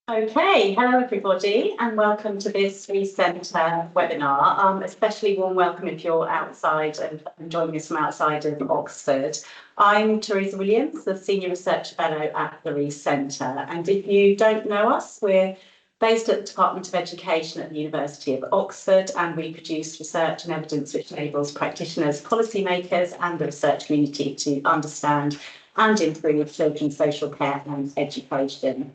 Okay, hello everybody and welcome to this Centre webinar. Especially warm welcome if you're outside and joining us from outside of Oxford. I'm Teresa Williams, the Senior Research Fellow at the Centre, and if you don't know us, we're based at the Department of Education at the University of Oxford, and we produce research and evidence which enables practitioners, policymakers and the research community to understand and improve children's social care and education.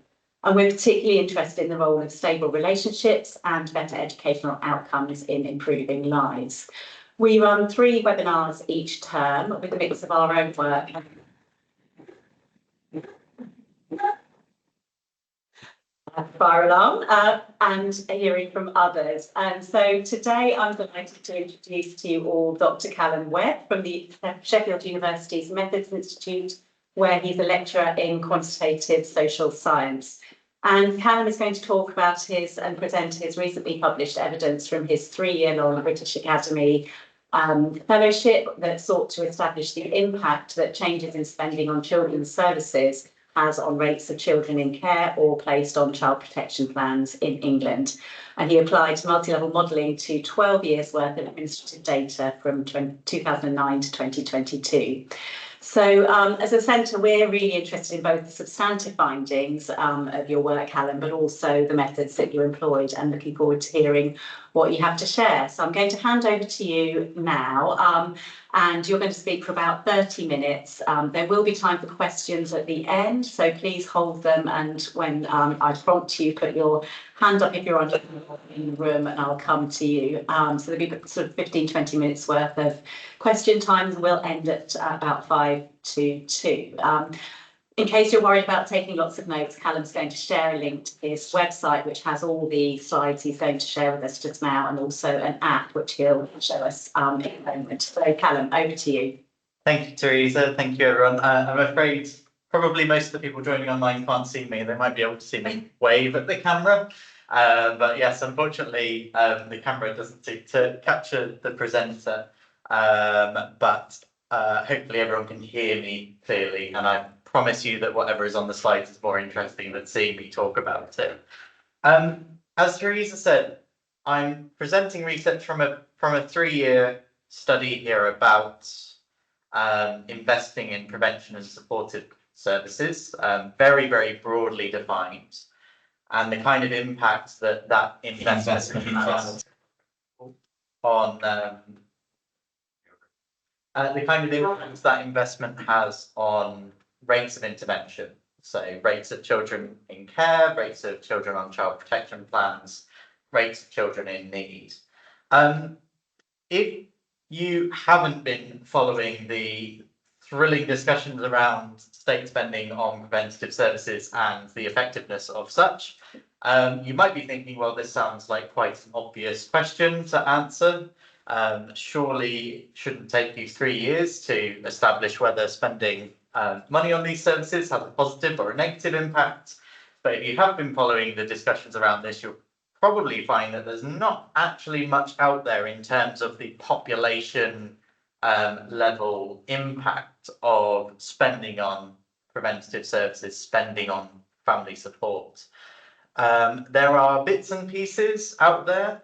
And we're particularly interested in the role of stable relationships and better educational outcomes in improving lives. We run 3 webinars each term with a mix of our own work fire alarm and hearing from others. And so today I'm delighted to introduce to you all Dr. Calum Webb from the Sheffield University's Methods Institute, where he's a lecturer in quantitative social science. And Calum is going to talk about and present his recently published evidence from his 3-year-long British Academy fellowship that sought to establish the impact that changes in spending on children's services has on rates of children in care or placed on child protection plans in England. And he applied multi-level modelling to 12 years worth of administrative data from 2009 to 2022. So as a centre, we're really interested in both the substantive findings of your work, Calum, but also the methods that you employed, and looking forward to hearing what you have to share. So I'm going to hand over to you now, and you're going to speak for about 30 minutes. There will be time for questions at the end, so please hold them, and when I prompt you, put your hand up if you're in the room, and I'll come to you. So there'll be sort of 15-20 minutes worth of question times. We'll end at about 5 to 2. In case you're worried about taking lots of notes, Calum's going to share a link to his website, which has all the slides he's going to share with us just now, and also an app which he'll show us in a moment. So Calum, over to you. Thank you, Teresa. Thank you, everyone. I'm afraid probably most of the people joining online can't see me. They might be able to see me wave at the camera. But yes, unfortunately, the camera doesn't seem to capture the presenter. But hopefully everyone can hear me clearly, and I promise you that whatever is on the slides is more interesting than seeing me talk about it. As Teresa said, I'm presenting research from a 3-year study here about investing in prevention and supportive services, very, very broadly defined, and the kind of impact that investment has on the kind of impact that investment has on rates of intervention. So rates of children in care, rates of children on child protection plans, rates of children in need. If you haven't been following the thrilling discussions around state spending on preventative services and the effectiveness of such, you might be thinking, well, this sounds like quite an obvious question to answer. Surely it shouldn't take you 3 years to establish whether spending money on these services has a positive or a negative impact. But if you have been following the discussions around this, you'll probably find that there's not actually much out there in terms of the population level impact of spending on preventative services, spending on family support. There are bits and pieces out there,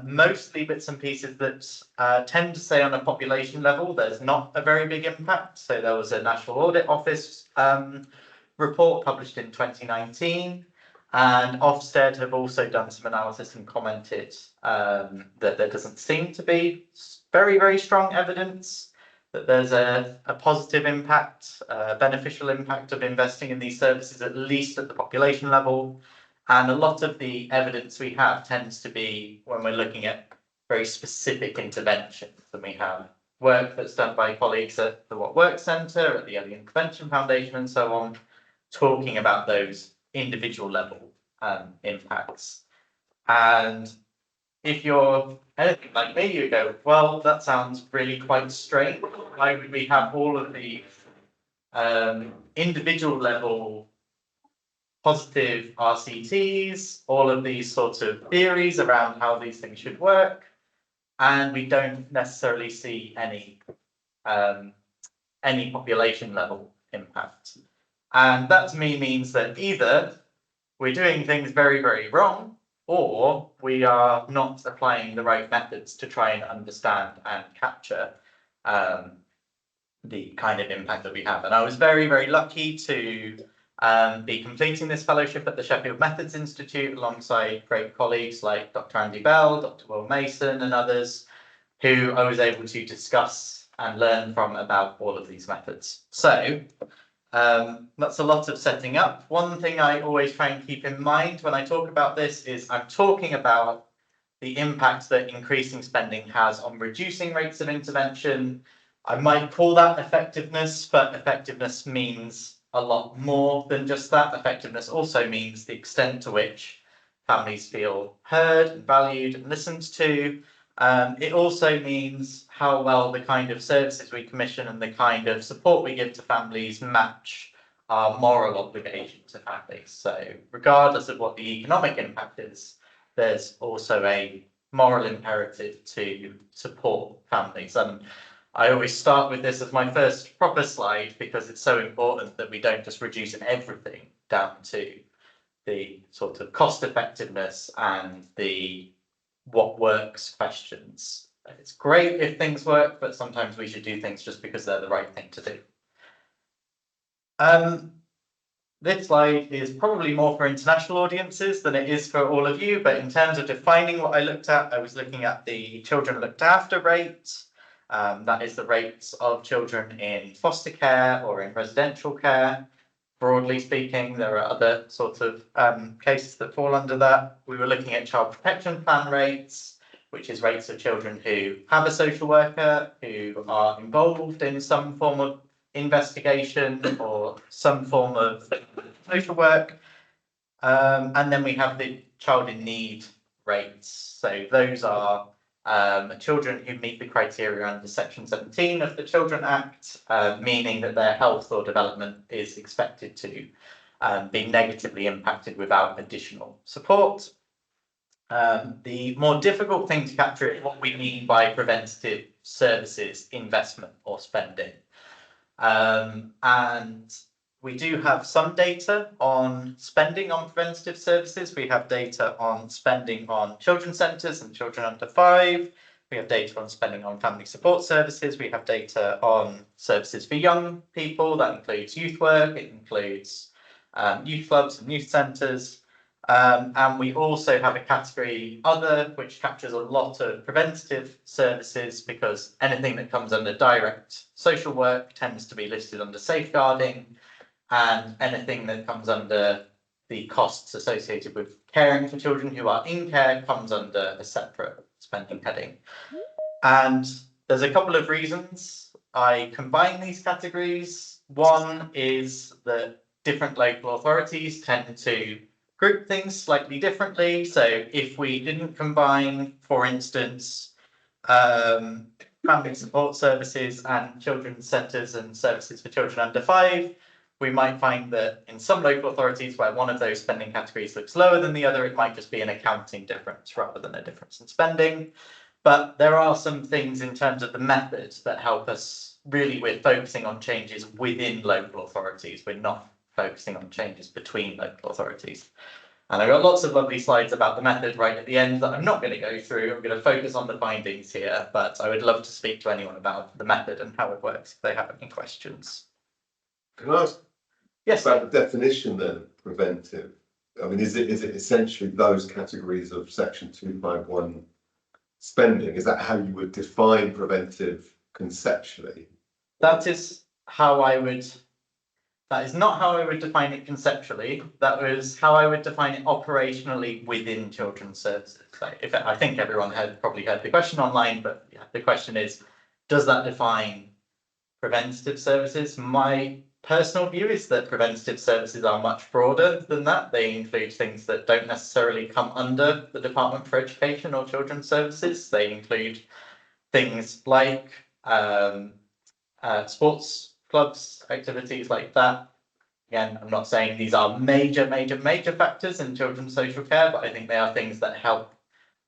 mostly bits and pieces that tend to say on a population level there's not a very big impact. So there was a National Audit Office report published in 2019, and Ofsted have also done some analysis and commented that there doesn't seem to be very, very strong evidence that there's a positive impact, beneficial impact of investing in these services, at least at the population level. And a lot of the evidence we have tends to be when we're looking at very specific interventions. And we have work that's done by colleagues at the What Works Centre, at the Early Intervention Foundation, and so on, talking about those individual level impacts. And if you're anything like me, you go, well, that sounds really quite strange. Why would we have all of the individual level positive RCTs, all of these sorts of theories around how these things should work, and we don't necessarily see any population level impact? And that to me means that either we're doing things very, very wrong, or we are not applying the right methods to try and understand and capture the kind of impact that we have. And I was very, very lucky to be completing this fellowship at the Sheffield Methods Institute alongside great colleagues like Dr. Andy Bell, Dr. Will Mason, and others who I was able to discuss and learn from about all of these methods. So that's a lot of setting up. One thing I always try and keep in mind when I talk about this is I'm talking about the impact that increasing spending has on reducing rates of intervention. I might call that effectiveness, but effectiveness means a lot more than just that. Effectiveness also means the extent to which families feel heard and valued and listened to. It also means how well the kind of services we commission and the kind of support we give to families match our moral obligation to families. So regardless of what the economic impact is, there's also a moral imperative to support families. And I always start with this as my first proper slide because it's so important that we don't just reduce everything down to the sort of cost effectiveness and the what works questions. It's great if things work, but sometimes we should do things just because they're the right thing to do. This slide is probably more for international audiences than it is for all of you, but in terms of defining what I looked at, I was looking at the children looked after rate. That is the rates of children in foster care or in residential care. Broadly speaking, there are other sorts of cases that fall under that. We were looking at child protection plan rates, which is rates of children who have a social worker, who are involved in some form of investigation or some form of social work. And then we have the child in need rates. So those are children who meet the criteria under Section 17 of the Children Act, meaning that their health or development is expected to be negatively impacted without additional support. The more difficult thing to capture is what we mean by preventative services investment or spending. And we do have some data on spending on preventative services. We have data on spending on children's centres and children under 5. We have data on spending on family support services. We have data on services for young people. That includes youth work. It includes youth clubs and youth centres. And we also have a category other, which captures a lot of preventative services because anything that comes under direct social work tends to be listed under safeguarding, and anything that comes under the costs associated with caring for children who are in care comes under a separate spending heading. And there's a couple of reasons I combine these categories. One is that different local authorities tend to group things slightly differently. So if we didn't combine, for instance, family support services and children's centres and services for children under 5, we might find that in some local authorities where one of those spending categories looks lower than the other, it might just be an accounting difference rather than a difference in spending. But there are some things in terms of the methods that help us. Really, we're focusing on changes within local authorities. We're not focusing on changes between local authorities. And I've got lots of lovely slides about the method right at the end that I'm not going to go through. I'm going to focus on the findings here, but I would love to speak to anyone about the method and how it works if they have any questions. Can I ask Yes. about the definition then, preventive? I mean, is it essentially those categories of Section 251 spending? Is that how you would define preventive conceptually? That is not how I would define it conceptually. That was how I would define it operationally within children's services. I think everyone had probably heard the question online, but yeah, the question is, does that define preventative services? My personal view is that preventative services are much broader than that. They include things that don't necessarily come under the Department for Education or Children's Services. They include things like sports clubs, activities like that. Again, I'm not saying these are major factors in children's social care, but I think they are things that help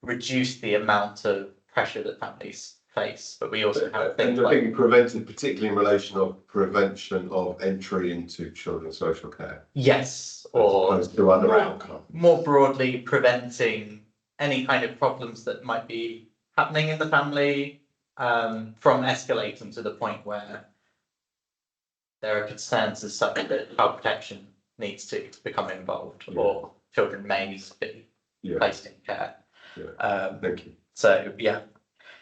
reduce the amount of pressure that families place, but we also have And things you're like thinking preventive, particularly in relation of prevention of entry into children's social care, yes, as or opposed to other outcomes. more broadly preventing any kind of problems that might be happening in the family from escalating to the point where there are concerns as such that child protection needs to become involved, or children may need to be placed in care. Thank you. So yeah,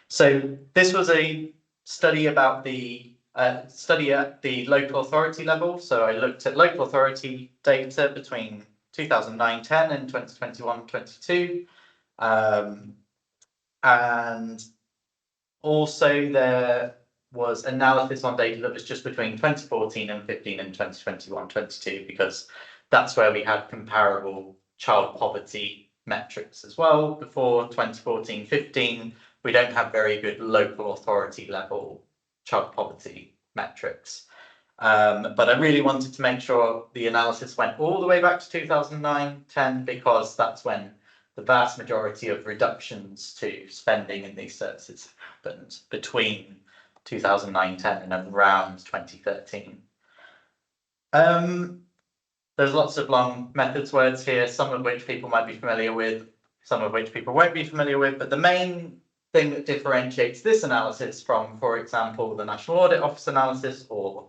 so this was a study about the study at the local authority level. So I looked at local authority data between 2009-10 and 2021-22, and also there was analysis on data that was just between 2014 and 15 and 2021-22, because that's where we had comparable child poverty metrics as well. Before 2014-15, we don't have very good local authority level child poverty metrics. But I really wanted to make sure the analysis went all the way back to 2009-10, because that's when the vast majority of reductions to spending in these services happened, between 2009-10 and around 2013. There's lots of long methods words here, some of which people might be familiar with, some of which people won't be familiar with, but the main thing that differentiates this analysis from, for example, the National Audit Office analysis, or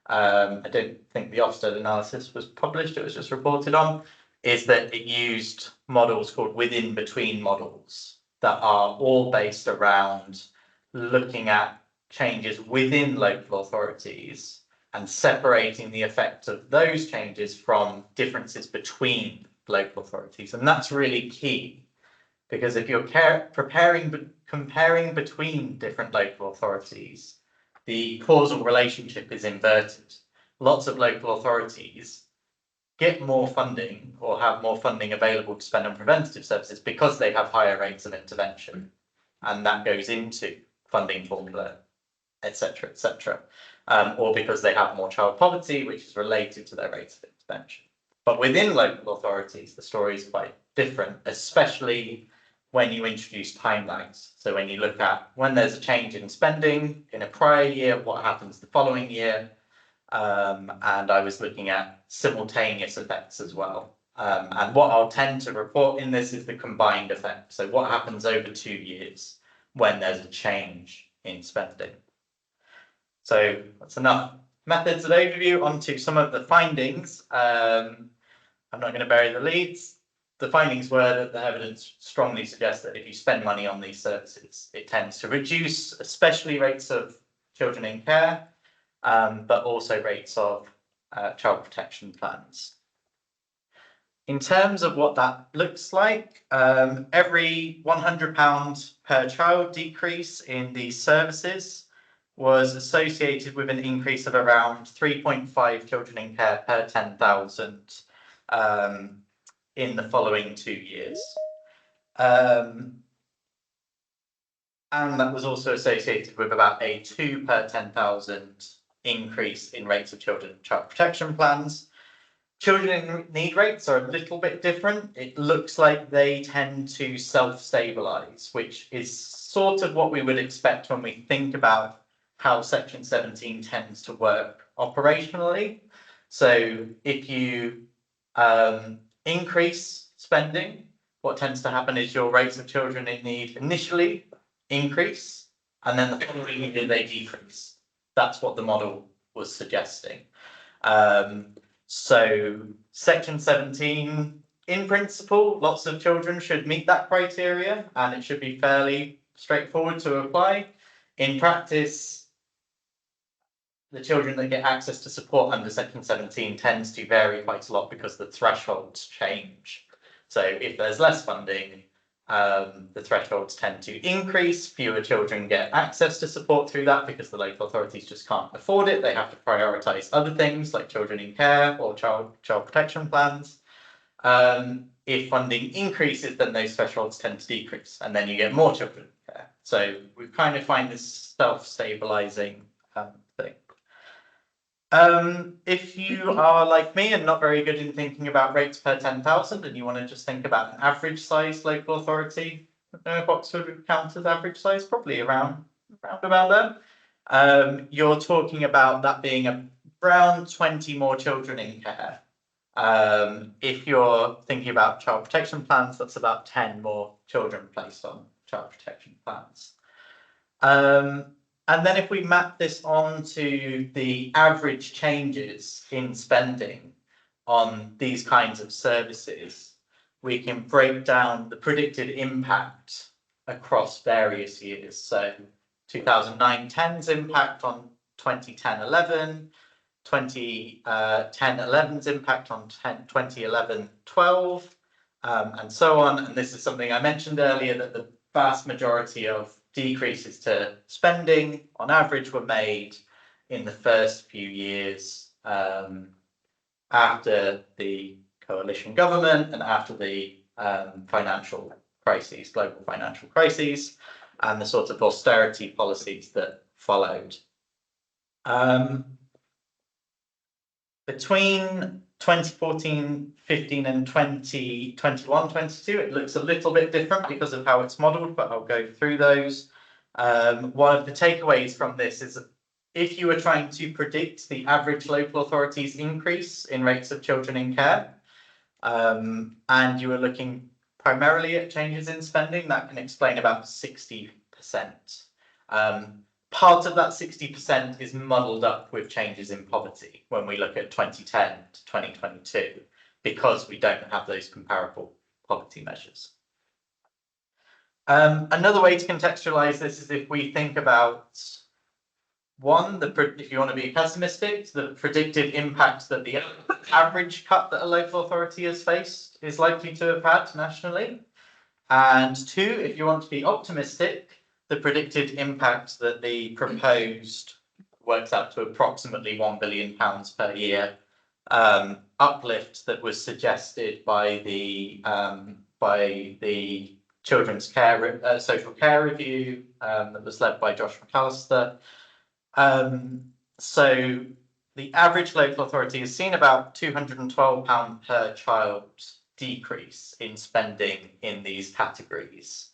I don't think the Ofsted analysis was published, it was just reported on, is that it used models called within-between models that are all based around looking at changes within local authorities and separating the effect of those changes from differences between local authorities. And that's really key, because if you're comparing between different local authorities, the causal relationship is inverted. Lots of local authorities get more funding or have more funding available to spend on preventative services because they have higher rates of intervention, and that goes into funding formula, etc., etc., or because they have more child poverty, which is related to their rates of intervention. But within local authorities, the story is quite different, especially when you introduce time lags. So when you look at when there's a change in spending in a prior year, what happens the following year, and I was looking at simultaneous effects as well. And what I'll tend to report in this is the combined effect. So what happens over 2 years when there's a change in spending. So that's enough methods and overview. Onto some of the findings. I'm not going to bury the leads. The findings were that the evidence strongly suggests that if you spend money on these services, it tends to reduce, especially rates of children in care, but also rates of child protection plans. In terms of what that looks like, every £100 per child decrease in these services was associated with an increase of around 3.5 children in care per 10,000 in the following 2 years. And that was also associated with about a 2 per 10,000 increase in rates of children in child protection plans. Children in need rates are a little bit different. It looks like they tend to self-stabilise, which is sort of what we would expect when we think about how Section 17 tends to work operationally. So if you increase spending, what tends to happen is your rates of children in need initially increase, and then the following year they decrease. That's what the model was suggesting. So Section 17, in principle, lots of children should meet that criteria, and it should be fairly straightforward to apply. In practice, the children that get access to support under Section 17 tends to vary quite a lot because the thresholds change. So if there's less funding, the thresholds tend to increase, fewer children get access to support through that because the local authorities just can't afford it. They have to prioritise other things like children in care or child protection plans. If funding increases, then those thresholds tend to decrease, and then you get more children in care. So we kind of find this self-stabilising thing. If you are like me and not very good in thinking about rates per 10,000 and you want to just think about an average size local authority, what sort of count as average size? Probably around round about there. You're talking about that being around 20 more children in care. If you're thinking about child protection plans, that's about 10 more children placed on child protection plans. And then if we map this onto the average changes in spending on these kinds of services, we can break down the predicted impact across various years. So 2009-10's impact on 2010-11, 2010-11's impact on 2011-12, and so on. And this is something I mentioned earlier, that the vast majority of decreases to spending on average were made in the first few years after the coalition government and after the financial crises, global financial crises, and the sort of austerity policies that followed. Between 2014-15 and 2021-22, it looks a little bit different because of how it's modelled, but I'll go through those. One of the takeaways from this is that if you were trying to predict the average local authority's increase in rates of children in care, and you were looking primarily at changes in spending, that can explain about 60%. Part of that 60% is muddled up with changes in poverty when we look at 2010 to 2022, because we don't have those comparable poverty measures. Another way to contextualize this is if we think about if you want to be pessimistic, the predicted impact that the average cut that a local authority has faced is likely to have had nationally. And two, if you want to be optimistic, the predicted impact that the proposed works out to approximately £1 billion per year uplift that was suggested by the Children's Care Social Care Review that was led by Josh McAllister. So the average local authority has seen about £212 per child decrease in spending in these categories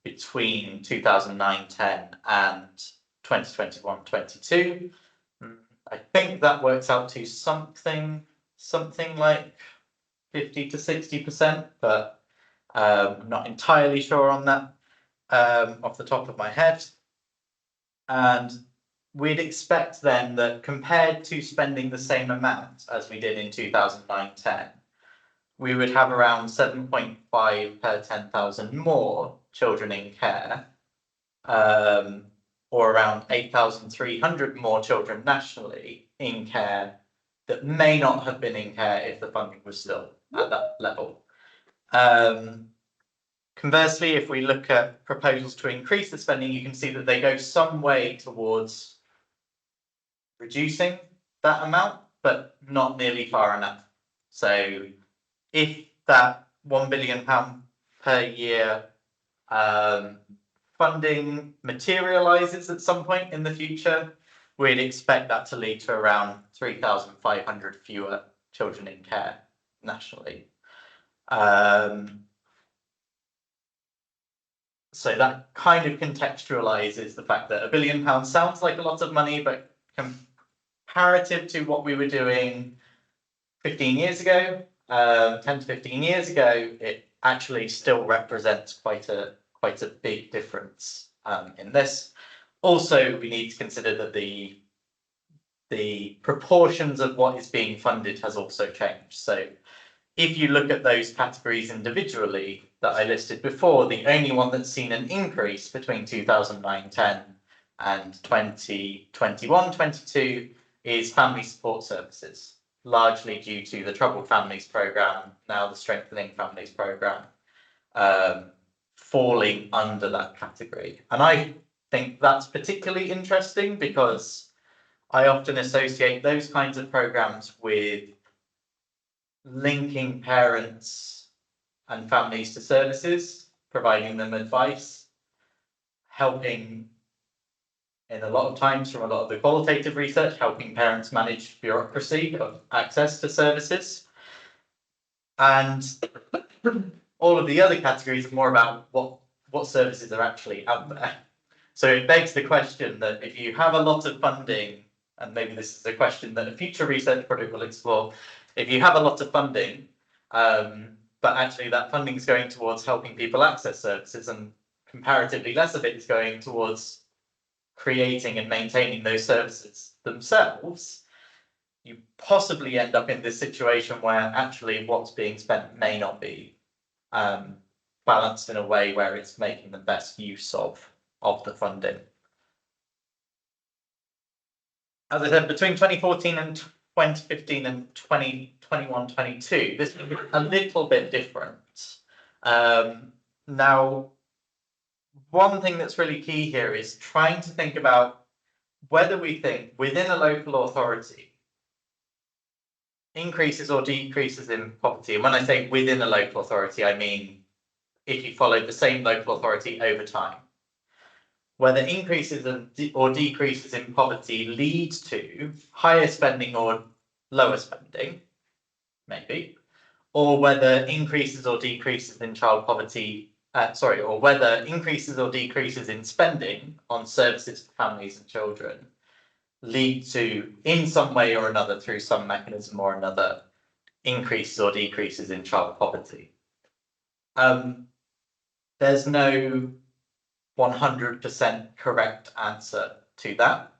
between 2009-10 and 2021-22. I think that works out to something like 50 to 60%, but I'm not entirely sure on that off the top of my head. And we'd expect then that compared to spending the same amount as we did in 2009-10, we would have around 7.5 per 10,000 more children in care, or around 8,300 more children nationally in care that may not have been in care if the funding was still at that level. Conversely, if we look at proposals to increase the spending, you can see that they go some way towards reducing that amount, but not nearly far enough. So if that £1 billion per year funding materialises at some point in the future, we'd expect that to lead to around 3,500 fewer children in care nationally. So that kind of contextualises the fact that £1 billion sounds like a lot of money, but comparative to what we were doing 15 years ago, 10 to 15 years ago, it actually still represents quite a big difference in this. Also, we need to consider that the proportions of what is being funded has also changed. So if you look at those categories individually that I listed before, the only one that's seen an increase between 2009-10 and 2021-22 is family support services, largely due to the Troubled Families Programme, now the Strengthening Families Programme, falling under that category. And I think that's particularly interesting because I often associate those kinds of programmes with linking parents and families to services, providing them advice, helping, in a lot of times from a lot of the qualitative research, helping parents manage bureaucracy of access to services. And all of the other categories are more about what services are actually out there. So it begs the question that if you have a lot of funding, and maybe this is a question that a future research project will explore, if you have a lot of funding, but actually that funding is going towards helping people access services and comparatively less of it is going towards creating and maintaining those services themselves, you possibly end up in this situation where actually what's being spent may not be balanced in a way where it's making the best use of the funding. As I said, between 2014 and 2015 and 2021-22, this is a little bit different. Now, one thing that's really key here is trying to think about whether we think within a local authority, increases or decreases in poverty. And when I say within a local authority, I mean if you follow the same local authority over time, whether increases or decreases in poverty lead to higher spending or lower spending, maybe, or whether increases or decreases in child poverty, or whether increases or decreases in spending on services for families and children lead to, in some way or another, through some mechanism or another, increases or decreases in child poverty. There's no 100% correct answer to that.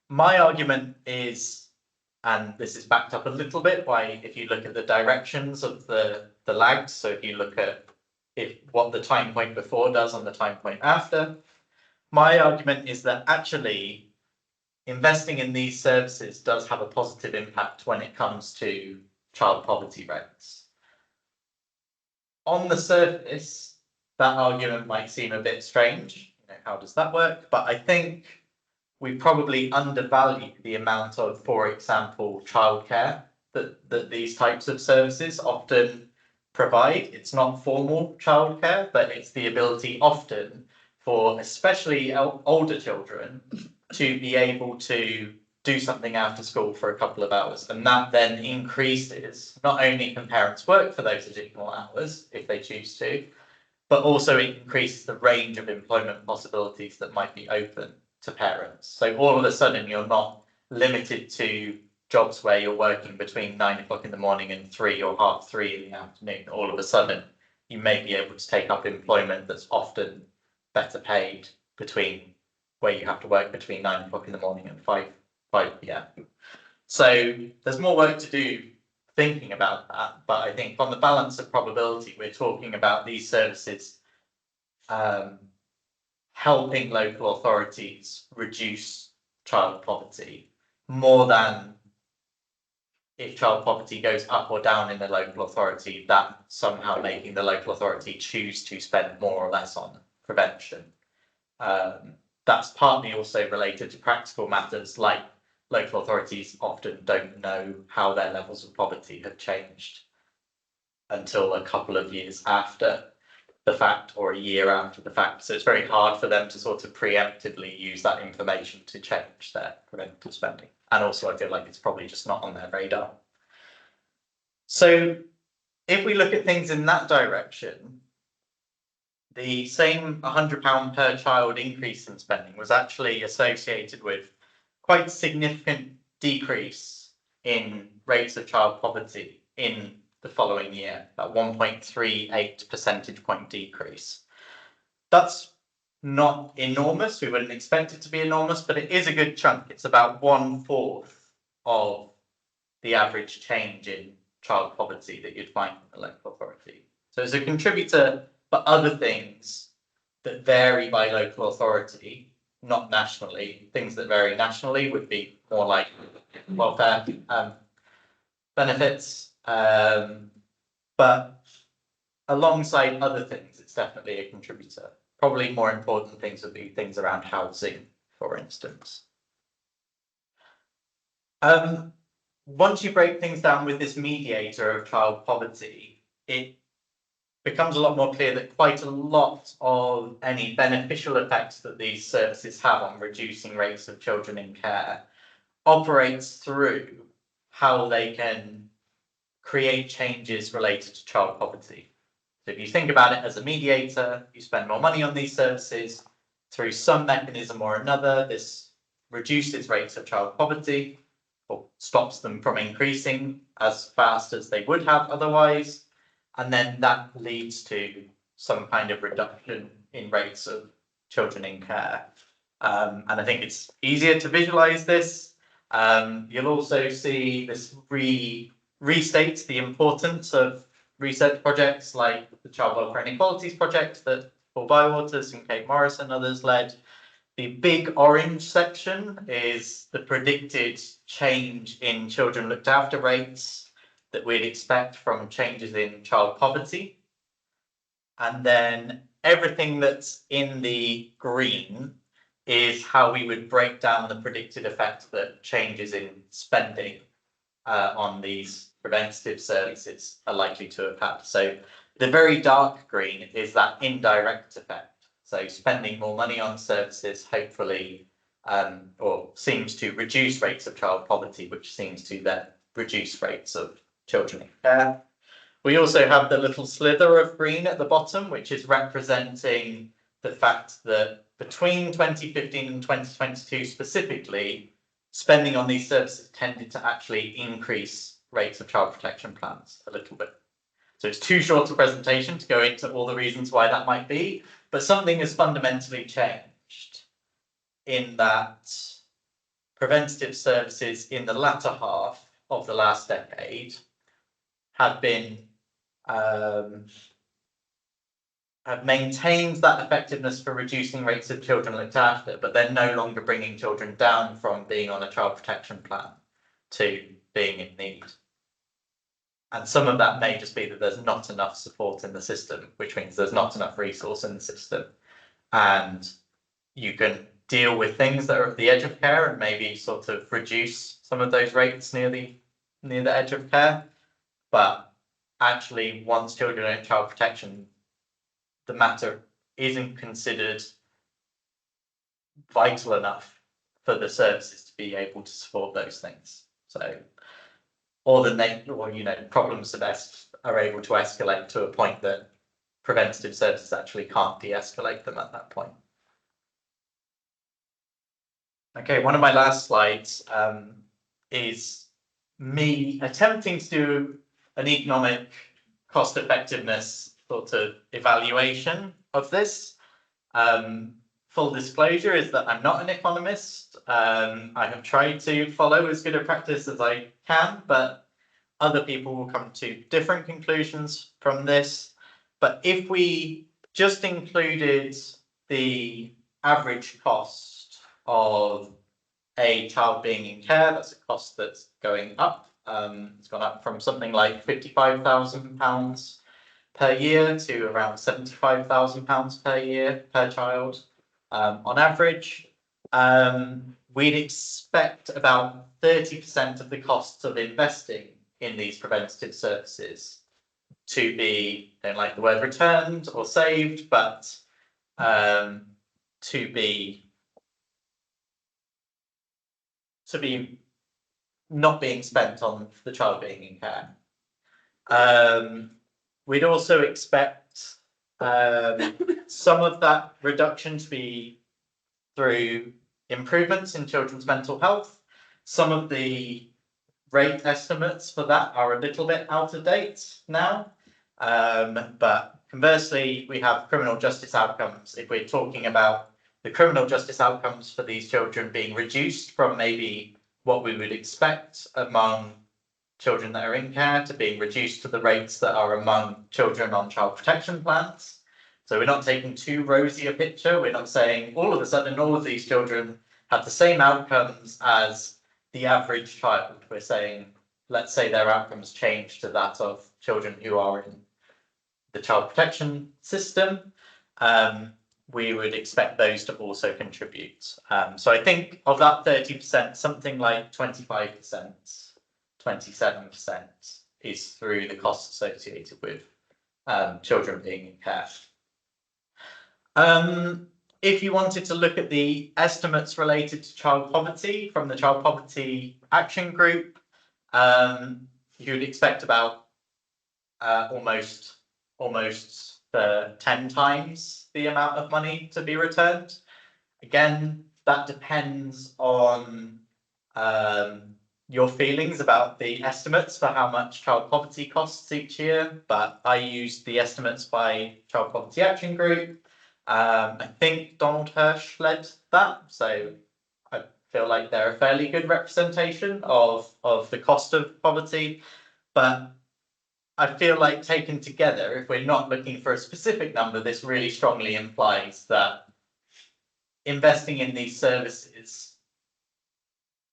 My argument is, and this is backed up a little bit by if you look at the directions of the lags, so if you look at what the time point before does and the time point after, my argument is that actually investing in these services does have a positive impact when it comes to child poverty rates. On the surface, that argument might seem a bit strange. How does that work? But I think we probably undervalue the amount of, for example, childcare that these types of services often provide. It's not formal childcare, but it's the ability often for especially older children to be able to do something after school for a couple of hours. And that then increases, not only can parents work for those additional hours if they choose to, but also it increases the range of employment possibilities that might be open to parents. So all of a sudden you're not limited to jobs where you're working between 9 o'clock in the morning and 3 or half 3 in the afternoon. All of a sudden you may be able to take up employment that's often better paid between where you have to work between 9 o'clock in the morning and 5 p.m. So there's more work to do thinking about that, but I think on the balance of probability, we're talking about these services helping local authorities reduce child poverty more than if child poverty goes up or down in the local authority, that somehow making the local authority choose to spend more or less on prevention. That's partly also related to practical matters, like local authorities often don't know how their levels of poverty have changed until a couple of years after the fact or a year after the fact. So it's very hard for them to sort of preemptively use that information to change their preventive spending. And also I feel like it's probably just not on their radar. So if we look at things in that direction, the same £100 per child increase in spending was actually associated with quite significant decrease in rates of child poverty in the following year, that 1.38 percentage point decrease. That's not enormous. We wouldn't expect it to be enormous, but it is a good chunk. It's about 1/4 of the average change in child poverty that you'd find in the local authority. So it's a contributor, but other things that vary by local authority, not nationally. Things that vary nationally would be more like welfare benefits, but alongside other things, it's definitely a contributor. Probably more important things would be things around housing, for instance. Once you break things down with this mediator of child poverty, it becomes a lot more clear that quite a lot of any beneficial effects that these services have on reducing rates of children in care operates through how they can create changes related to child poverty. So if you think about it as a mediator, you spend more money on these services through some mechanism or another, this reduces rates of child poverty or stops them from increasing as fast as they would have otherwise. And then that leads to some kind of reduction in rates of children in care. And I think it's easier to visualize this. You'll also see this restates the importance of research projects like the Child Welfare Inequalities Project that Paul Bywaters and Kate Morris and others led. The big orange section is the predicted change in children looked after rates that we'd expect from changes in child poverty. And then everything that's in the green is how we would break down the predicted effect that changes in spending on these preventative services are likely to have had. So the very dark green is that indirect effect. So spending more money on services hopefully or seems to reduce rates of child poverty, which seems to then reduce rates of children in care. We also have the little slither of green at the bottom, which is representing the fact that between 2015 and 2022 specifically, spending on these services tended to actually increase rates of child protection plans a little bit. So it's too short a presentation to go into all the reasons why that might be, but something has fundamentally changed in that preventative services in the latter half of the last decade have been have maintained that effectiveness for reducing rates of children looked after, but they're no longer bringing children down from being on a child protection plan to being in need. And some of that may just be that there's not enough support in the system, which means there's not enough resource in the system. And you can deal with things that are at the edge of care and maybe sort of reduce some of those rates near the edge of care. But actually, once children are in child protection, the matter isn't considered vital enough for the services to be able to support those things. So, problems are able to escalate to a point that preventative services actually can't de-escalate them at that point. Okay, one of my last slides is me attempting to do an economic cost effectiveness sort of evaluation of this. Full disclosure is that I'm not an economist. I have tried to follow as good a practice as I can, but other people will come to different conclusions from this. But if we just included the average cost of a child being in care, that's a cost that's going up. It's gone up from something like £55,000 per year to around £75,000 per year per child on average. We'd expect about 30% of the costs of investing in these preventative services to be, don't like the word returned or saved, but to be not being spent on the child being in care. We'd also expect some of that reduction to be through improvements in children's mental health. Some of the rate estimates for that are a little bit out of date now. But conversely, we have criminal justice outcomes. If we're talking about the criminal justice outcomes for these children being reduced from maybe what we would expect among children that are in care to being reduced to the rates that are among children on child protection plans. So we're not taking too rosy a picture. We're not saying all of a sudden all of these children have the same outcomes as the average child. We're saying, let's say their outcomes change to that of children who are in the child protection system. We would expect those to also contribute. So I think of that 30%, something like 25%, 27% is through the costs associated with children being in care. If you wanted to look at the estimates related to child poverty from the Child Poverty Action Group, you would expect about almost 10 times the amount of money to be returned. again, that depends on your feelings about the estimates for how much child poverty costs each year, but I used the estimates by Child Poverty Action Group. I think Donald Hirsch led that, so I feel like they're a fairly good representation of the cost of poverty, but I feel like taken together, if we're not looking for a specific number, this really strongly implies that investing in these services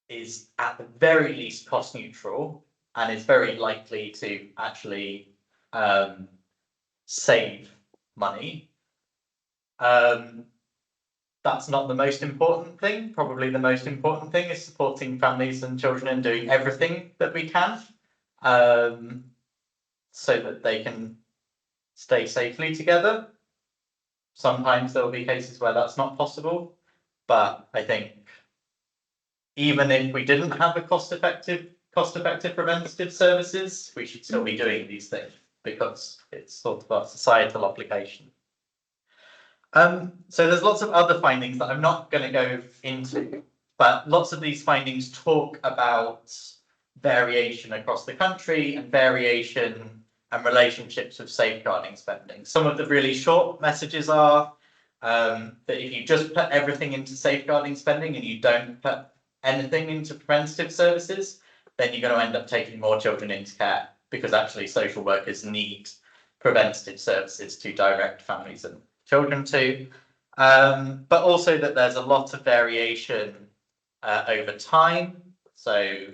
is at the very least cost neutral and is very likely to actually save money. That's not the most important thing. Probably the most important thing is supporting families and children and doing everything that we can so that they can stay safely together. Sometimes there will be cases where that's not possible, but I think even if we didn't have a cost-effective preventative services, we should still be doing these things because it's sort of a societal obligation. So there's lots of other findings that I'm not going to go into, but lots of these findings talk about variation across the country and variation and relationships with safeguarding spending. Some of the really short messages are that if you just put everything into safeguarding spending and you don't put anything into preventative services, then you're going to end up taking more children into care because actually social workers need preventative services to direct families and children to. But also that there's a lot of variation over time. So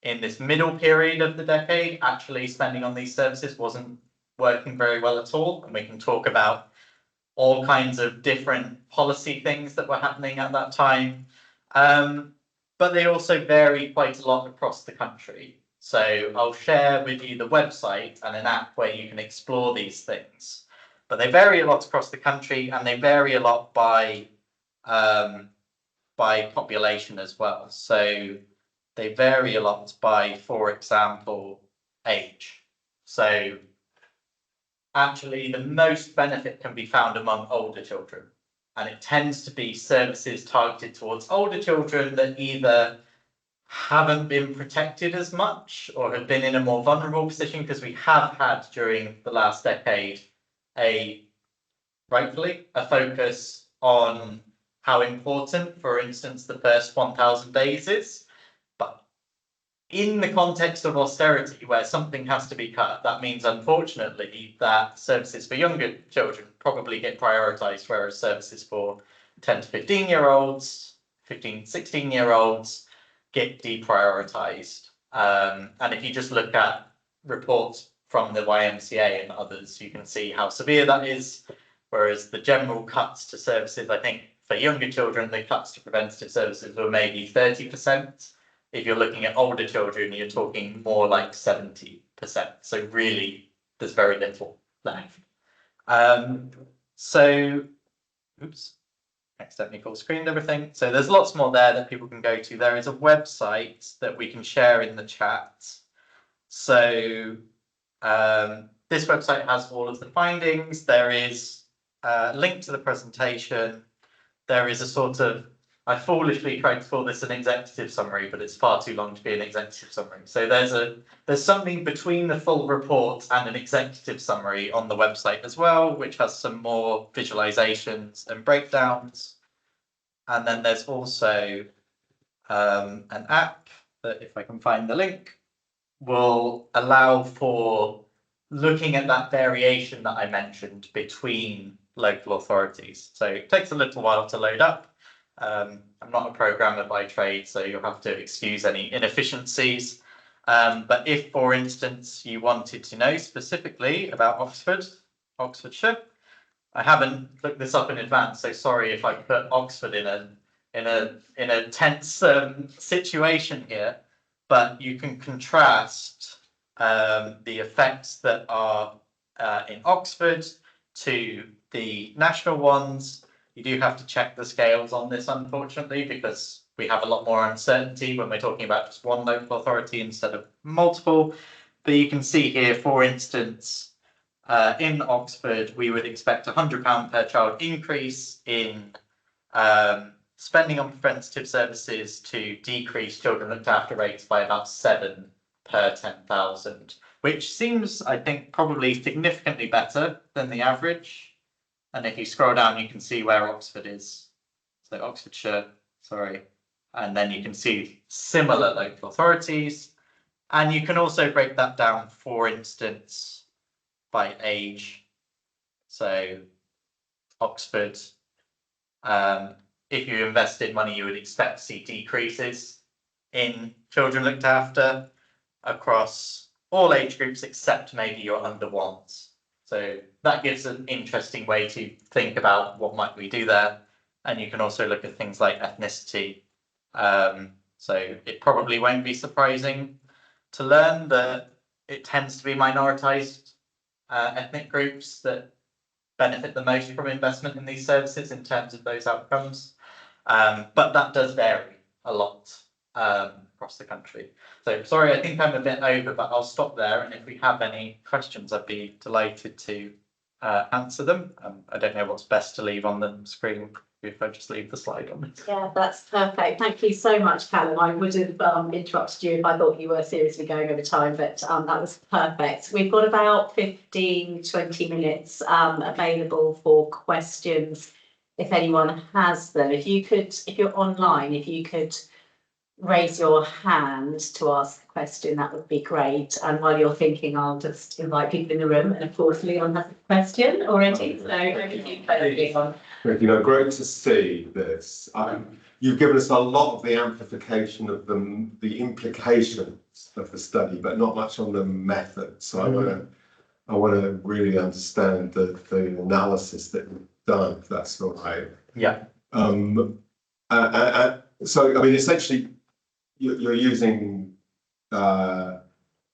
in this middle period of the decade, actually spending on these services wasn't working very well at all. And we can talk about all kinds of different policy things that were happening at that time. But they also vary quite a lot across the country. So I'll share with you the website and an app where you can explore these things. But they vary a lot across the country and they vary a lot by population as well. So they vary a lot by, for example, age. So actually the most benefit can be found among older children. And it tends to be services targeted towards older children that either haven't been protected as much or have been in a more vulnerable position, because we have had during the last decade rightfully a focus on how important, for instance, the first 1,000 days is. But in the context of austerity, where something has to be cut, that means, unfortunately, that services for younger children probably get prioritised, whereas services for 10 to 15-year-olds, 15, 16-year-olds get deprioritised. And if you just look at reports from the YMCA and others, you can see how severe that is. Whereas the general cuts to services, I think for younger children, the cuts to preventative services were maybe 30%. If you're looking at older children, you're talking more like 70%. So really, there's very little left. Oops, accidentally full screened everything. So there's lots more there that people can go to. There is a website that we can share in the chat. So this website has all of the findings. There is a link to the presentation. There is a sort of, I foolishly tried to call this an executive summary, but it's far too long to be an executive summary. So there's something between the full report and an executive summary on the website as well, which has some more visualizations and breakdowns. And then there's also an app that, if I can find the link, will allow for looking at that variation that I mentioned between local authorities. So it takes a little while to load up. I'm not a programmer by trade, so you'll have to excuse any inefficiencies. But if, for instance, you wanted to know specifically about Oxfordshire, I haven't looked this up in advance, so sorry if I put Oxford in a tense situation here. But you can contrast the effects that are in Oxford to the national ones. You do have to check the scales on this, unfortunately, because we have a lot more uncertainty when we're talking about just one local authority instead of multiple. But you can see here, for instance, in Oxford, we would expect £100 per child increase in spending on preventative services to decrease children looked after rates by about 7 per 10,000, which seems, I think, probably significantly better than the average. And if you scroll down, you can see where Oxford is. So Oxfordshire, sorry. And then you can see similar local authorities. And you can also break that down, for instance, by age. So Oxford, if you invested money, you would expect to see decreases in children looked after across all age groups except maybe your under ones. So that gives an interesting way to think about what might we do there. And you can also look at things like ethnicity. So it probably won't be surprising to learn that it tends to be minoritized ethnic groups that benefit the most from investment in these services in terms of those outcomes. But that does vary a lot across the country. So sorry, I think I'm a bit over, but I'll stop there. And if we have any questions, I'd be delighted to answer them. I don't know what's best to leave on the screen. If I just leave the slide on it. Yeah, that's perfect. Thank you so much, Calum. I would have interrupted you if I thought you were seriously going over time, but that was perfect. We've got about 15, 20 minutes available for questions if anyone has them. If you're online, if you could raise your hand to ask a question, that would be great. And while you're thinking, I'll just invite people in the room. And of course, Leon has a question already. So over to you, Leon. Great to see this. You've given us a lot of the amplification of the implications of the study, but not much on the method. So I want to really understand the analysis that you've done, if that's all right. Yeah. So, I mean, essentially, you're using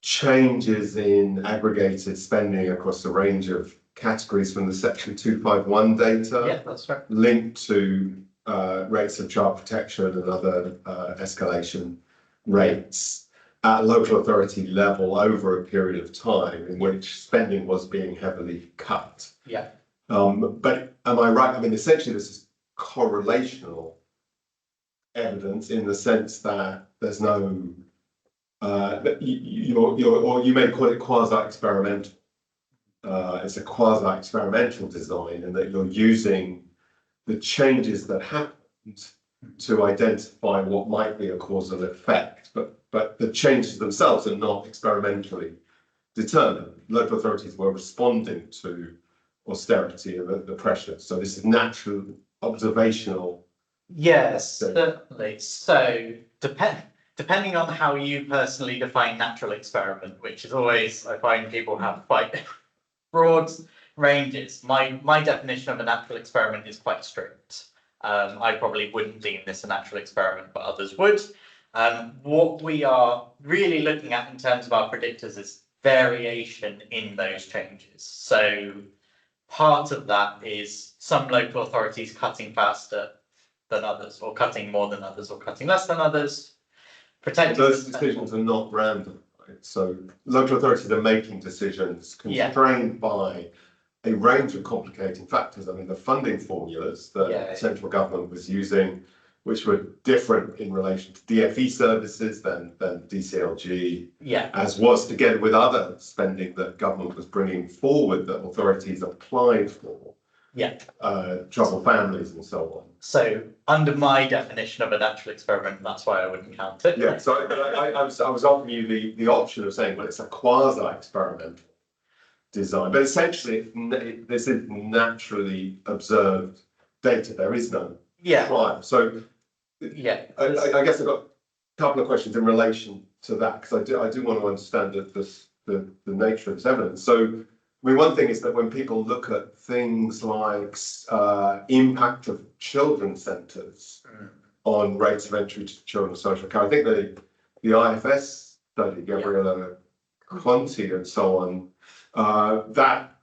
changes in aggregated spending across a range of categories from the Section 251 data. Yeah, that's right. Linked to rates of child protection and other escalation rates at local authority level over a period of time in which spending was being heavily cut. Yeah. But am I right? I mean, essentially, this is correlational evidence in the sense that there's no, you may call it quasi-experimental. It's a quasi-experimental design, and that you're using the changes that happened to identify what might be a causal effect, but the changes themselves are not experimentally determined. Local authorities were responding to austerity and the pressure. So this is natural, observational. Yes, certainly. So depending on how you personally define natural experiment, which is always, I find people have quite broad ranges. My definition of a natural experiment is quite strict. I probably wouldn't deem this a natural experiment, but others would. What we are really looking at in terms of our predictors is variation in those changes. So part of that is some local authorities cutting faster than others, or cutting more than others, or cutting less than others. Those decisions are not random, right? So local authorities are making decisions constrained by a range of complicating factors. I mean, the funding formulas that the central government was using, which were different in relation to DFE services than DCLG, as was together with other spending that government was bringing forward that authorities applied for. Troubled families and so on. So under my definition of a natural experiment, that's why I wouldn't count it. Yeah, so I was offering you the option of saying, well, it's a quasi-experimental design, but essentially this is naturally observed data. There is no trial. So I guess I've got a couple of questions in relation to that, because I do want to understand the nature of this evidence. So I mean, one thing is that when people look at things like impact of children's centres on rates of entry to children's social care, I think the IFS study, Gabriella Conti and so on, that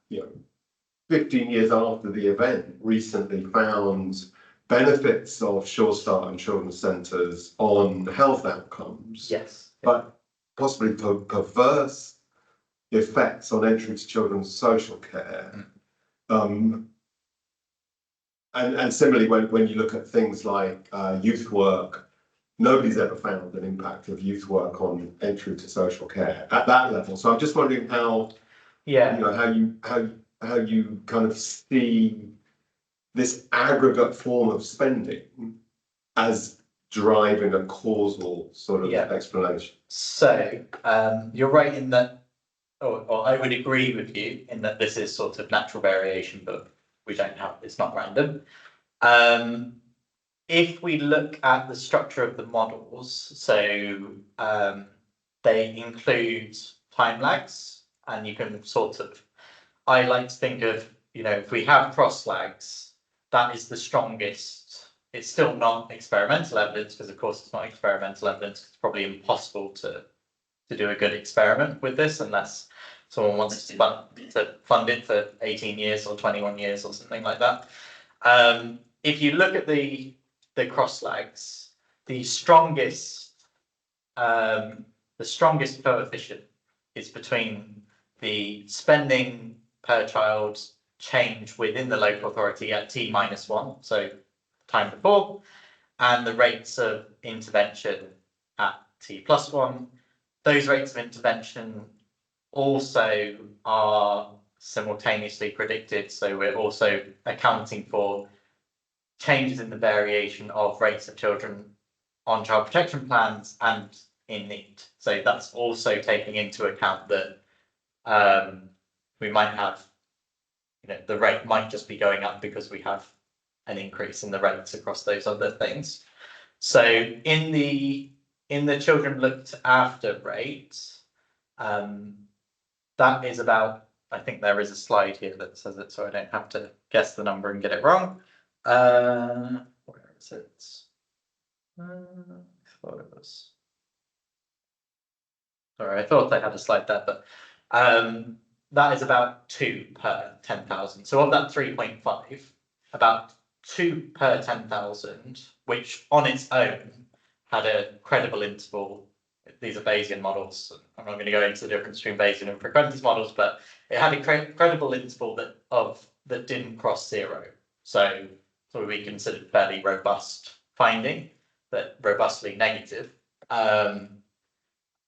15 years after the event, recently found benefits of Sure Start and children's centres on health outcomes. But possibly perverse effects on entry to children's social care. And similarly, when you look at things like youth work, nobody's ever found an impact of youth work on entry to social care at that level. So I'm just wondering how, Yeah. you know, how you kind of see this aggregate form of spending as driving a causal sort of explanation. So you're right in that, or I would agree with you in that this is sort of natural variation, but we don't have, it's not random. If we look at the structure of the models, so they include time lags, and you can sort of, I like to think of, you know, if we have cross lags, that is the strongest. It's still not experimental evidence, because of course it's not experimental evidence. It's probably impossible to do a good experiment with this unless someone wants to fund it for 18 years or 21 years or something like that. If you look at the cross lags, the strongest coefficient is between the spending per child change within the local authority at t-1, so time before, and the rates of intervention at t+1. Those rates of intervention also are simultaneously predicted, so we're also accounting for changes in the variation of rates of children on child protection plans and in need. So that's also taking into account that we might have, you know, the rate might just be going up because we have an increase in the rates across those other things. So in the children looked after rates, that is about, I think there is a slide here that says it, so I don't have to guess the number and get it wrong. Where is it? I thought it was. Sorry, I thought I had a slide there, but that is about 2 per 10,000. So of that 3.5, about 2 per 10,000, which on its own had a credible interval. These are Bayesian models. I'm not going to go into the difference between Bayesian and frequentist models, but it had a credible interval that didn't cross 0. So we considered fairly robust finding, but robustly negative. And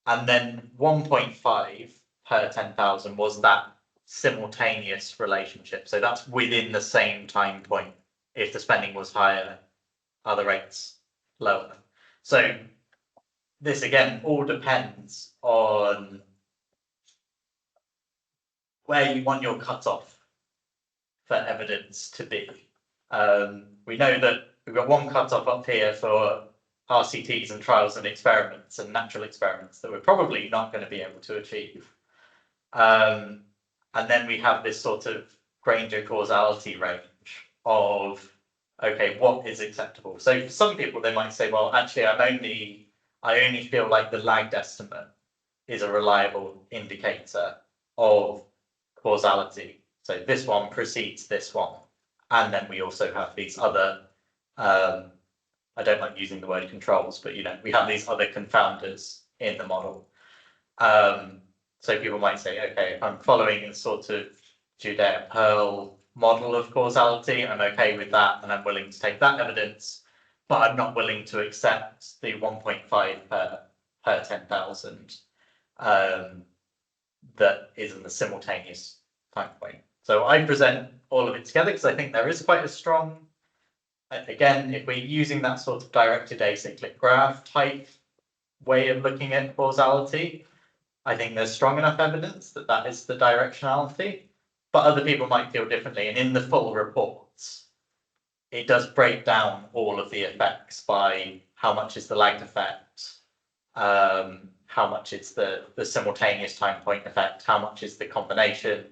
then 1.5 per 10,000 was that simultaneous relationship. So that's within the same time point. If the spending was higher, are the rates lower? So this again all depends on where you want your cutoff for evidence to be. We know that we've got one cutoff up here for RCTs and trials and experiments and natural experiments that we're probably not going to be able to achieve. And then we have this sort of Granger causality range of, okay, what is acceptable? So for some people, they might say, well, actually, I only feel like the lagged estimate is a reliable indicator of causality. So this one precedes this one. And then we also have these other, I don't like using the word controls, but you know, we have these other confounders in the model. So people might say, okay, if I'm following a sort of Judea-Pearl model of causality, I'm okay with that, and I'm willing to take that evidence, but I'm not willing to accept the 1.5 per 10,000 that is in the simultaneous time point. So I present all of it together because I think there is quite a strong, again, if we're using that sort of directed acyclic graph type way of looking at causality, I think there's strong enough evidence that that is the directionality, but other people might feel differently. And in the full reports, it does break down all of the effects by how much is the lagged effect, how much is the simultaneous time point effect, how much is the combination.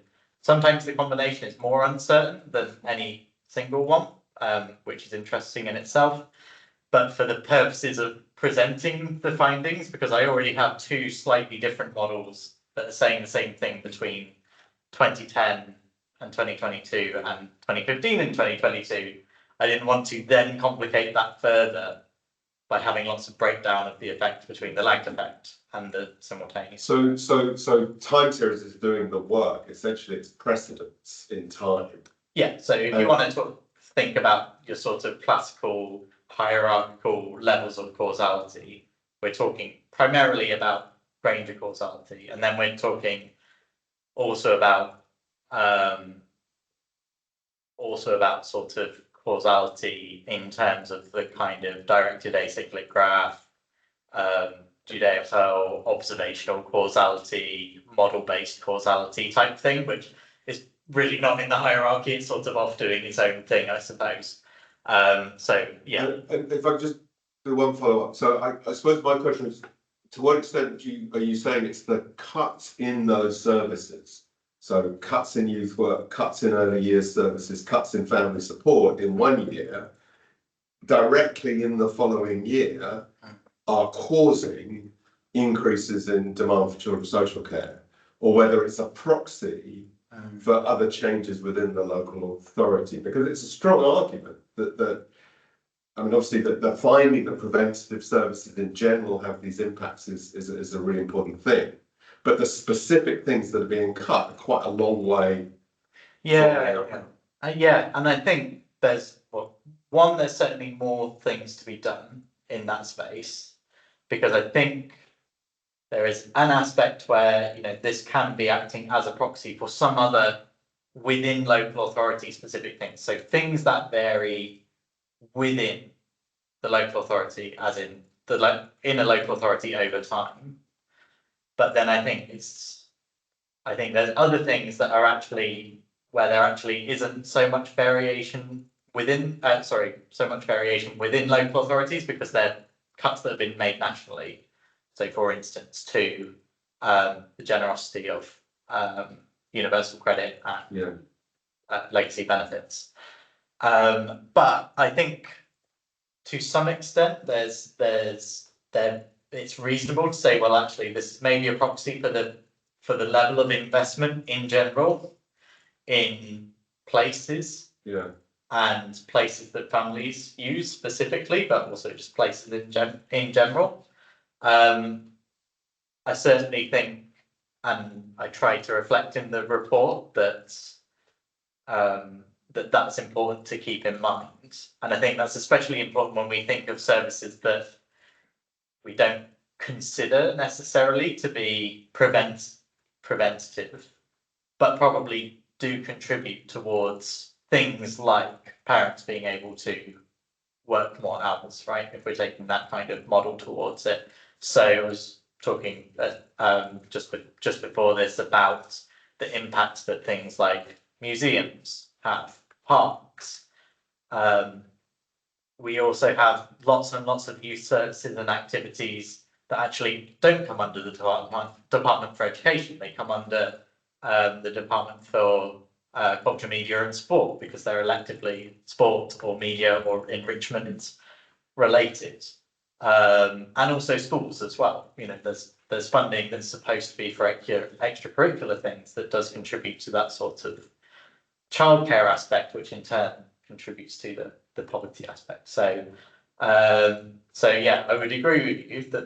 Sometimes the combination is more uncertain than any single one, which is interesting in itself. But for the purposes of presenting the findings, because I already have 2 slightly different models that are saying the same thing between 2010 and 2022 and 2015 and 2022, I didn't want to then complicate that further by having lots of breakdown of the effect between the lagged effect and the simultaneous. So time series is doing the work. Essentially, it's precedence in time. Yeah. So if you want to talk, think about your sort of classical hierarchical levels of causality, we're talking primarily about range of causality, and then we're talking also about sort of causality in terms of the kind of directed acyclic graph, Judeo observational causality, model-based causality type thing, which is really not in the hierarchy. It's sort of off doing its own thing, I suppose. So yeah. And if I just do one follow-up, so I suppose my question is, to what extent are you saying it's the cuts in those services? So cuts in youth work, cuts in early years services, cuts in family support in 1 year, directly in the following year, are causing increases in demand for children's social care, or whether it's a proxy for other changes within the local authority, because it's a strong argument that I mean, obviously, the finding that preventative services in general have these impacts is a really important thing, but the specific things that are being cut are quite a long way. Yeah, and I think there's there's certainly more things to be done in that space, because I think there is an aspect where, you know, this can be acting as a proxy for some other within local authority specific things. So things that vary within the local authority, as in in a local authority over time. But then I think there's other things that are actually where there actually isn't so much variation within local authorities, because they're cuts that have been made nationally. So, for instance, to the generosity of universal credit and legacy benefits. But I think to some extent it's reasonable to say, well, actually, this is maybe a proxy for the level of investment in general in places. Yeah. And places that families use specifically, but also just places in general. I certainly think, and I try to reflect in the report, that that's important to keep in mind. And I think that's especially important when we think of services that we don't consider necessarily to be preventative, but probably do contribute towards things like parents being able to work more hours, right? If we're taking that kind of model towards it. So I was talking just before this about the impact that things like museums have, parks. We also have lots and lots of youth services and activities that actually don't come under the Department for Education. They come under the Department for Culture, Media and Sport, because they're electively sport or media or enrichment related, and also schools as well. You know, there's funding that's supposed to be for extracurricular things that does contribute to that sort of childcare aspect, which in turn contributes to the poverty aspect. So yeah, I would agree with you that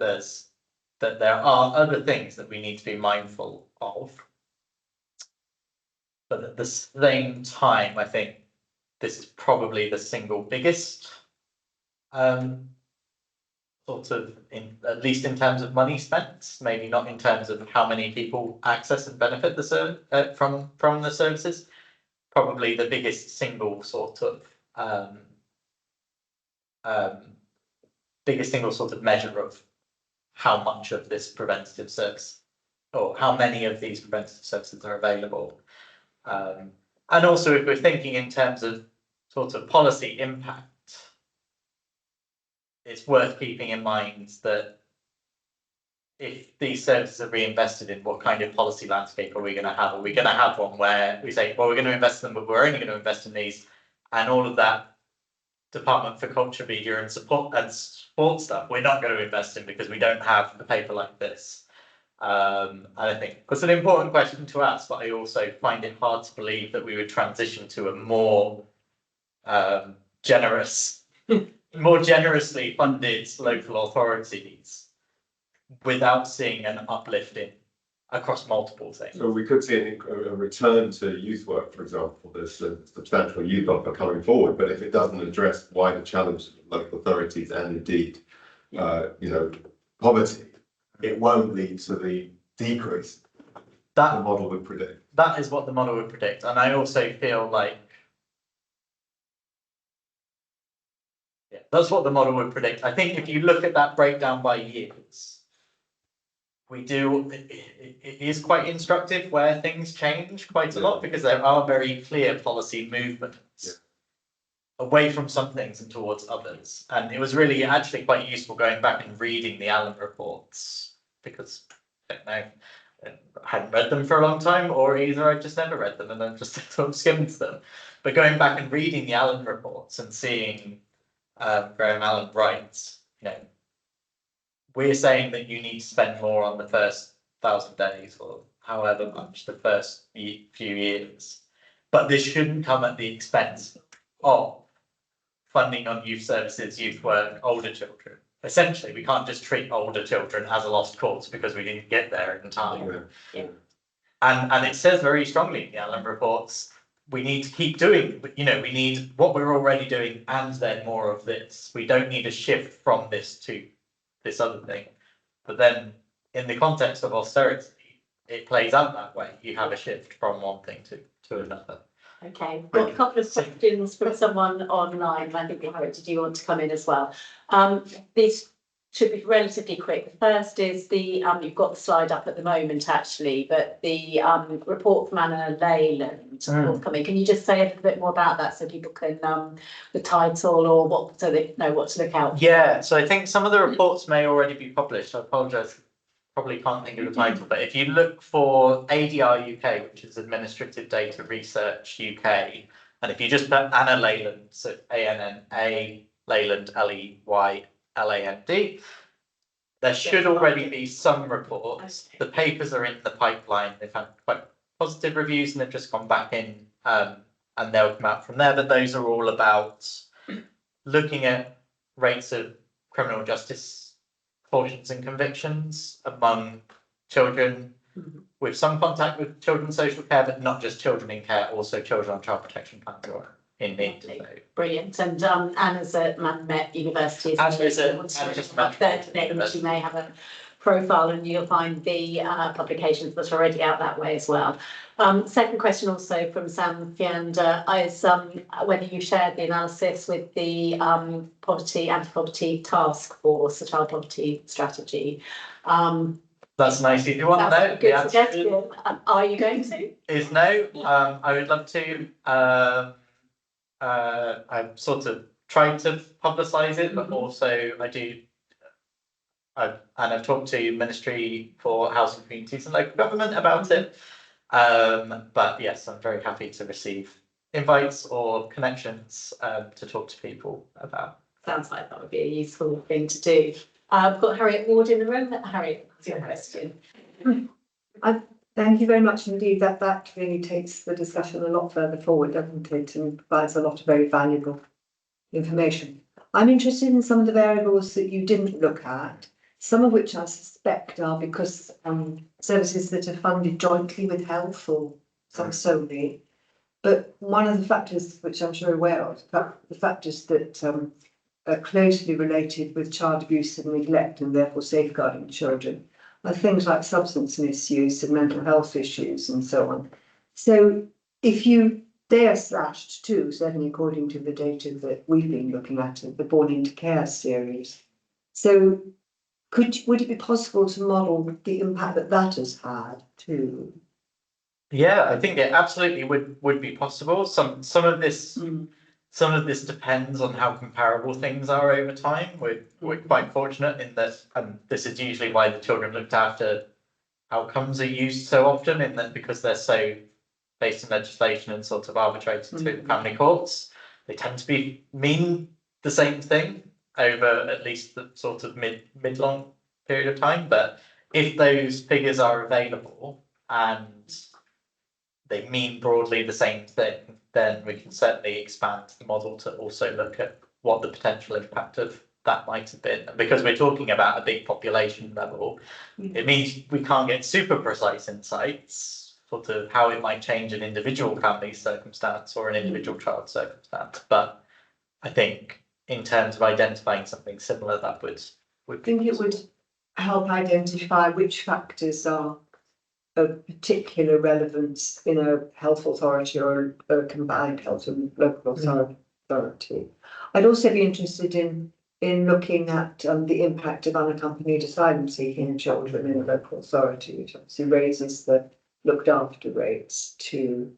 there are other things that we need to be mindful of. But at the same time, I think this is probably the single biggest sort of, at least in terms of money spent, maybe not in terms of how many people access and benefit from the services. Probably the biggest single sort of measure of how much of this preventative service, or how many of these preventative services are available. And also, if we're thinking in terms of sort of policy impact, it's worth keeping in mind that if these services are reinvested in, what kind of policy landscape are we going to have? Are we going to have one where we say, well, we're going to invest in them, but we're only going to invest in these, and all of that Department for Culture, Media and Support and Sport stuff we're not going to invest in because we don't have a paper like this? And I think it's an important question to ask, but I also find it hard to believe that we would transition to a more more generously funded local authorities without seeing an uplift in across multiple things. So we could see a return to youth work, for example. There's a substantial youth offer coming forward, but if it doesn't address wider challenges of local authorities and indeed, poverty, it won't lead to the decrease the model would predict. That is what the model would predict, and I also feel like that's what the model would predict. I think if you look at that breakdown by years, it is quite instructive where things change quite a lot, because there are very clear policy movements away from some things and towards others. And it was really actually quite useful going back and reading the Allen reports, because I don't know, I hadn't read them for a long time, or either I just never read them and then just sort of skimmed them. But going back and reading the Allen reports and seeing Graham Allen writes, we're saying that you need to spend more on the first 1,000 days or however much the first few years, but this shouldn't come at the expense of funding on youth services, youth work, older children. Essentially, we can't just treat older children as a lost cause because we didn't get there in time. Yeah. And it says very strongly in the Allen reports, we need to keep doing, we need what we're already doing and then more of this. We don't need a shift from this to this other thing. But then in the context of austerity, it plays out that way. You have a shift from one thing to another. Okay, got a couple of questions from someone online. I think, Harriet, did you want to come in as well? These should be relatively quick. The first is you've got the slide up at the moment actually, but the report from Anna Leyland forthcoming. Can you just say a little bit more about that so people can the title or what, so they know what to look out for? Yeah, so I think some of the reports may already be published. I apologise, probably can't think of the title, but if you look for ADR UK, which is Administrative Data Research UK, and if you just put Anna Leyland, so ANNA Leyland LEYLAND, there should already be some reports. The papers are in the pipeline. They've had quite positive reviews and they've just gone back in and they'll come out from there. But those are all about looking at rates of criminal justice cautions and convictions among children with some contact with children's social care, but not just children in care, also children on child protection plans or in need. So. Brilliant. And Anna's at Met University. Anna's up there today, and she may have a profile, and you'll find the publications that are already out that way as well. Second question also from Sam Fiander is whether you shared the analysis with the anti-poverty task force, the child poverty strategy. That's nice. If you want to know, good suggestion. Are you going to? Is no. I would love to. I've sort of tried to publicise it, but also I do. I've talked to Ministry for Housing, Communities and Local Government about it. But yes, I'm very happy to receive invites or connections to talk to people about. Sounds like that would be a useful thing to do. I've got Harriet Ward in the room. Harriet, what's your question? Thank you very much indeed. That really takes the discussion a lot further forward, doesn't it, and provides a lot of very valuable information. I'm interested in some of the variables that you didn't look at, some of which I suspect are because services that are funded jointly with health or some solely. But one of the factors which I'm sure you're aware of, the factors that are closely related with child abuse and neglect and therefore safeguarding children are things like substance misuse and mental health issues and so on. So if they are slashed too, certainly according to the data that we've been looking at the Born Into Care series. So would it be possible to model the impact that has had too? Yeah, I think it absolutely would be possible. Some of this depends on how comparable things are over time. We're quite fortunate in that, and this is usually why the children looked after outcomes are used so often, in that because they're so based in legislation and sort of arbitrated through the family courts, they tend to mean the same thing over at least the sort of mid-long period of time. But if those figures are available and they mean broadly the same thing, then we can certainly expand the model to also look at what the potential impact of that might have been. And because we're talking about a big population level, it means we can't get super precise insights, sort of how it might change an individual family circumstance or an individual child circumstance. But I think in terms of identifying something similar, that would I think it would help identify which factors are of particular relevance in a health authority or a combined health and local authority. I'd also be interested in looking at the impact of unaccompanied asylum seeking children in a local authority, which obviously raises the looked after rates too,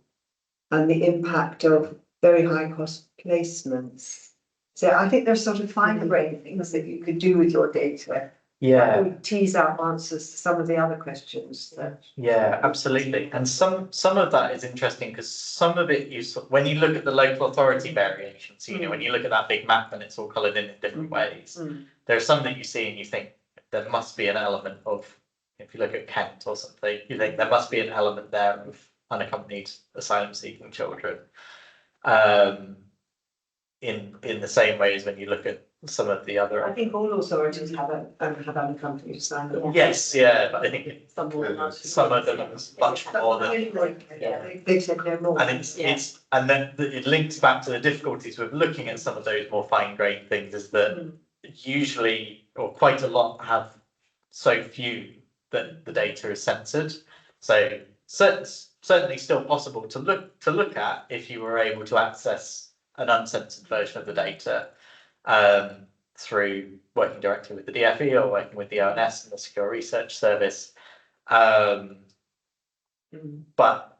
and the impact of very high cost placements. So I think there's sort of fine-grained things that you could do with your data. That would tease out answers to some of the other questions. Yeah, absolutely. And some of that is interesting because some of it when you look at the local authority variations, you know, when you look at that big map and it's all coloured in different ways, there are some that you see and you think there must be an element of, if you look at Kent or something, you think there must be an element there of unaccompanied asylum seeking children. In the same way as when you look at some of the other. I think all authorities have unaccompanied asylum. Yes, yeah, but I think Some more than others. some of them are much more than. They said no more. And it's and then it links back to the difficulties with looking at some of those more fine-grained things is that usually or quite a lot have so few that the data is censored. So certainly still possible to look at if you were able to access an uncensored version of the data through working directly with the DFE or working with the ONS and the Secure Research Service. But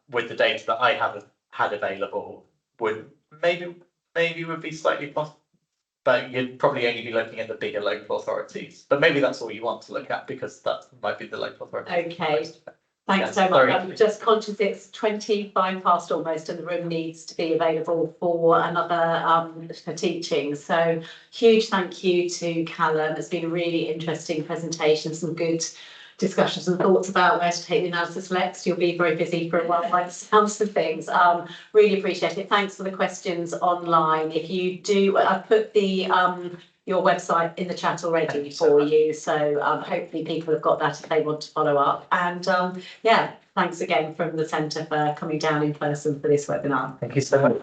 with the data that I have had available, would maybe would be slightly possible, but you'd probably only be looking at the bigger local authorities. But maybe that's all you want to look at because that might be the local authority. Okay. Thanks so much. I'm just conscious it's 25 past almost and the room needs to be available for another for teaching. So huge thank you to Calum. It's been a really interesting presentation, some good discussions and thoughts about where to take the analysis next. You'll be very busy for a while by the sounds of things. Really appreciate it. Thanks for the questions online. If you do, I've put the your website in the chat already for you, so hopefully people have got that if they want to follow up. And yeah, thanks again from the centre for coming down in person for this webinar. Thank you so much.